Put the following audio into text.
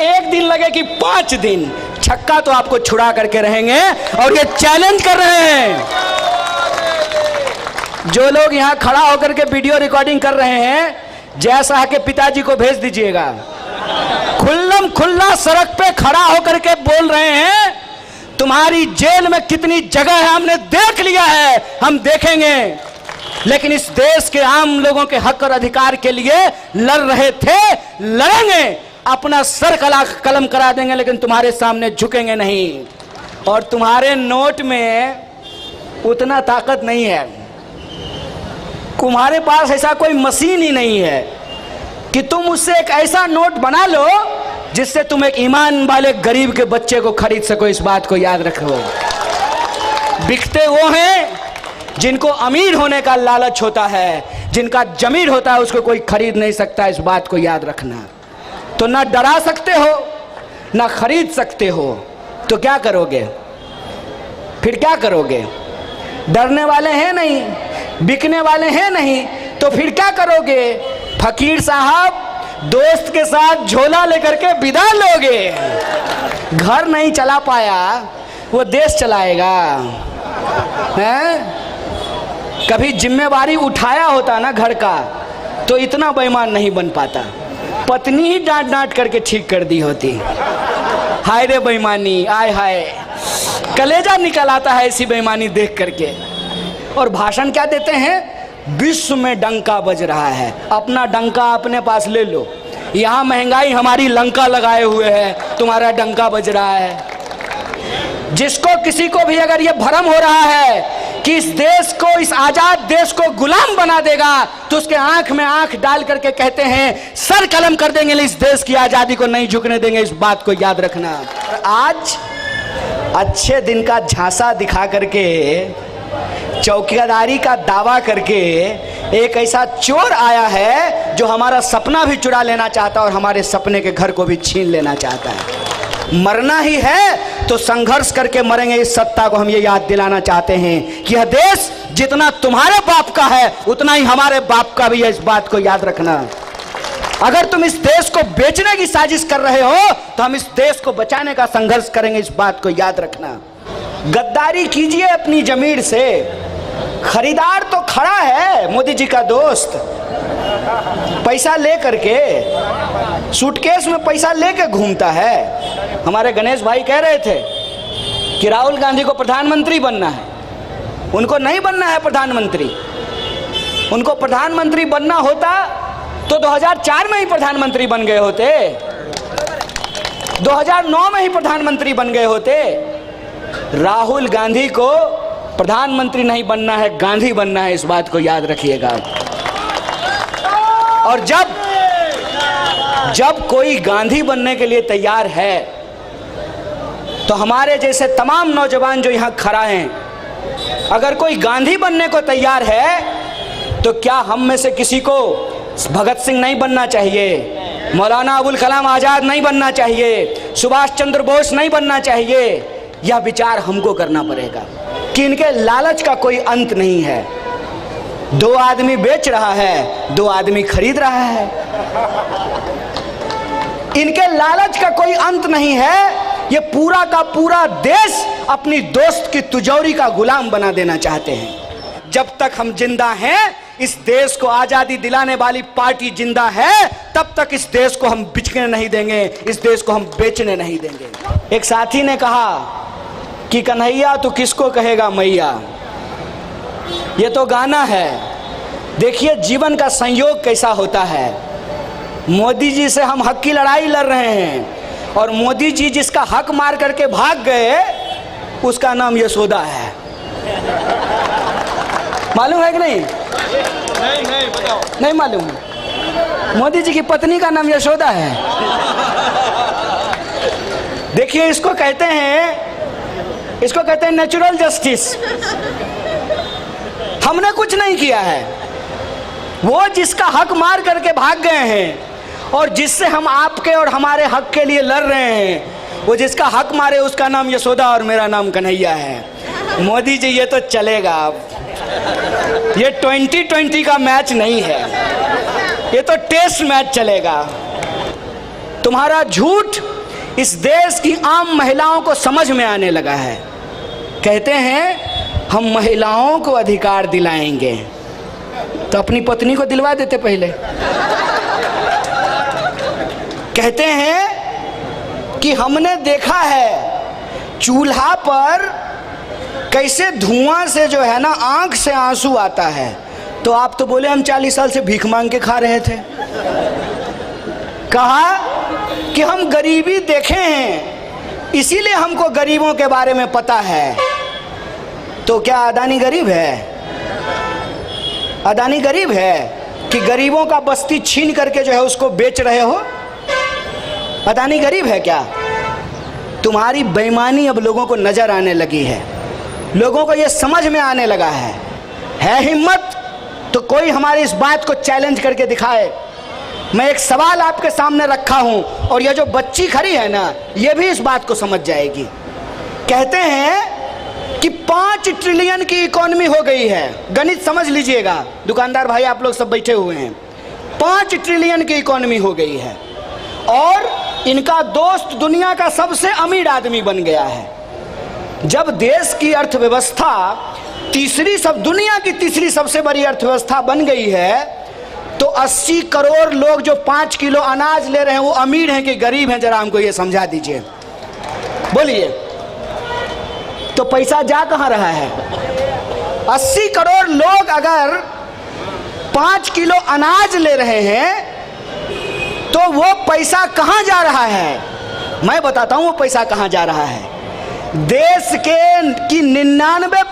1 दिन लगे कि 5 दिन, छक्का तो आपको छुड़ा करके रहेंगे। और ये चैलेंज कर रहे हैं जो लोग यहाँ खड़ा होकर के वीडियो रिकॉर्डिंग कर रहे हैं, जय शाह के पिताजी को भेज दीजिएगा। खुल्लम खुल्ला सड़क पे खड़ा होकर के बोल रहे हैं तुम्हारी जेल में कितनी जगह है हमने देख लिया है, हम देखेंगे। लेकिन इस देश के आम लोगों के हक और अधिकार के लिए लड़ रहे थे, लड़ेंगे, अपना सर कलम करा देंगे, लेकिन तुम्हारे सामने झुकेंगे नहीं। और तुम्हारे नोट में उतना ताकत नहीं है, तुम्हारे पास ऐसा कोई मशीन ही नहीं है कि तुम उससे एक ऐसा नोट बना लो जिससे तुम एक ईमान वाले गरीब के बच्चे को खरीद सको। इस बात को याद रखो। बिकते वो हैं जिनको अमीर होने का लालच होता है, जिनका जमीर होता है उसको कोई खरीद नहीं सकता। इस बात को याद रखना। तो ना डरा सकते हो ना खरीद सकते हो, तो क्या करोगे? फिर क्या करोगे? डरने वाले हैं नहीं, बिकने वाले हैं नहीं, तो फिर क्या करोगे? फकीर साहब दोस्त के साथ झोला लेकर के विदा लोगे। घर नहीं चला पाया, वो देश चलाएगा। हैं? कभी जिम्मेवारी उठाया होता ना घर का, तो इतना बेईमान नहीं बन पाता। पत्नी ही डांट डांट करके ठीक कर दी होती। हाय रे बेईमानी, आय हाय, कलेजा निकल आता है ऐसी बेईमानी देख करके। और भाषण क्या देते हैं? विश्व में डंका बज रहा है, अपना डंका अपने पास ले लो। यहाँ महंगाई हमारी लंका लगाए हुए है, तुम्हारा डंका बज रहा है। जिसको किसी को भी अगर ये भ्रम हो रहा है कि इस देश को, इस आजाद देश को गुलाम बना देगा, तो उसके आंख में आंख डाल करके कहते हैं सर कलम कर देंगे, इस देश की आजादी को नहीं झुकने देंगे। इस बात को याद रखना। आज अच्छे दिन का झांसा दिखा करके, चौकीदारी का दावा करके एक ऐसा चोर आया है जो हमारा सपना भी चुरा लेना चाहता है और हमारे सपने के घर को भी छीन लेना चाहता है। मरना ही है तो संघर्ष करके मरेंगे। इस सत्ता को हम ये याद दिलाना चाहते हैं कि यह देश जितना तुम्हारे बाप का है उतना ही हमारे बाप का भी है। इस बात को याद रखना। अगर तुम इस देश को बेचने की साजिश कर रहे हो तो हम इस देश को बचाने का संघर्ष करेंगे। इस बात को याद रखना। गद्दारी कीजिए अपनी जमीर से। खरीदार तो खड़ा है, मोदी जी का दोस्त, पैसा ले करके, सूटकेस में पैसा लेके घूमता है। हमारे गणेश भाई कह रहे थे कि राहुल गांधी को प्रधानमंत्री बनना है। उनको नहीं बनना है प्रधानमंत्री। उनको प्रधानमंत्री बनना होता तो 2004 में ही प्रधानमंत्री बन गए होते, 2009 में ही प्रधानमंत्री बन गए होते। राहुल गांधी को प्रधानमंत्री नहीं बनना है, गांधी बनना है। इस बात को याद रखिएगा। और जब कोई गांधी बनने के लिए तैयार है तो हमारे जैसे तमाम नौजवान जो यहाँ खड़ा हैं, अगर कोई गांधी बनने को तैयार है तो क्या हम में से किसी को भगत सिंह नहीं बनना चाहिए, मौलाना अबुल कलाम आज़ाद नहीं बनना चाहिए, सुभाष चंद्र बोस नहीं बनना चाहिए? यह विचार हमको करना पड़ेगा कि इनके लालच का कोई अंत नहीं है। 2 आदमी बेच रहा है, 2 आदमी खरीद रहा है। इनके लालच का कोई अंत नहीं है। ये पूरा का पूरा देश अपनी दोस्त की तिजोरी का गुलाम बना देना चाहते हैं। जब तक हम जिंदा हैं, इस देश को आजादी दिलाने वाली पार्टी जिंदा है, तब तक इस देश को हम बिकने नहीं देंगे, इस देश को हम बेचने नहीं देंगे। एक साथी ने कहा कि कन्हैया तू किसको कहेगा मैया। ये तो गाना है। देखिए जीवन का संयोग कैसा होता है। मोदी जी से हम हक की लड़ाई लड़ रहे हैं और मोदी जी जिसका हक मार करके भाग गए उसका नाम यशोदा है। मालूम है कि नहीं? नहीं बताओ। नहीं मालूम? मोदी जी की पत्नी का नाम यशोदा है। देखिए इसको कहते हैं नेचुरल जस्टिस। हमने कुछ नहीं किया है। वो जिसका हक मार करके भाग गए हैं और जिससे हम आपके और हमारे हक के लिए लड़ रहे हैं, वो जिसका हक मारे उसका नाम यशोदा और मेरा नाम कन्हैया है। मोदी जी ये तो चलेगा। अब ये 2020 का मैच नहीं है, ये तो टेस्ट मैच चलेगा। तो तुम्हारा झूठ इस देश की आम महिलाओं को समझ में आने लगा है। कहते हैं हम महिलाओं को अधिकार दिलाएंगे, तो अपनी पत्नी को दिलवा देते पहले। कहते हैं कि हमने देखा है चूल्हा पर कैसे धुआं से जो है ना आंख से आंसू आता है, तो आप तो बोले हम 40 साल से भीख मांग के खा रहे थे। कहा कि हम गरीबी देखे हैं इसीलिए हमको गरीबों के बारे में पता है। तो क्या अदानी गरीब है? अदानी गरीब है कि गरीबों का बस्ती छीन करके जो है उसको बेच रहे हो? अदानी गरीब है क्या? तुम्हारी बेईमानी अब लोगों को नजर आने लगी है, लोगों को यह समझ में आने लगा है हिम्मत तो कोई हमारी इस बात को चैलेंज करके दिखाए। मैं एक सवाल आपके सामने रखा हूं और ये जो बच्ची खड़ी है ना, ये भी इस बात को समझ जाएगी। कहते हैं कि 5 ट्रिलियन की इकोनॉमी हो गई है। गणित समझ लीजिएगा, दुकानदार भाई आप लोग सब बैठे हुए हैं। 5 ट्रिलियन की इकोनॉमी हो गई है और इनका दोस्त दुनिया का सबसे अमीर आदमी बन गया है। जब देश की अर्थव्यवस्था दुनिया की तीसरी सबसे बड़ी अर्थव्यवस्था बन गई है, तो 80 करोड़ लोग जो 5 किलो अनाज ले रहे हैं वो अमीर हैं कि गरीब हैं? जरा हमको ये समझा दीजिए, बोलिए। तो पैसा जा कहां रहा है? 80 करोड़ लोग अगर 5 किलो अनाज ले रहे हैं तो वो पैसा कहां जा रहा है? मैं बताता हूं वो पैसा कहां जा रहा है। देश की 99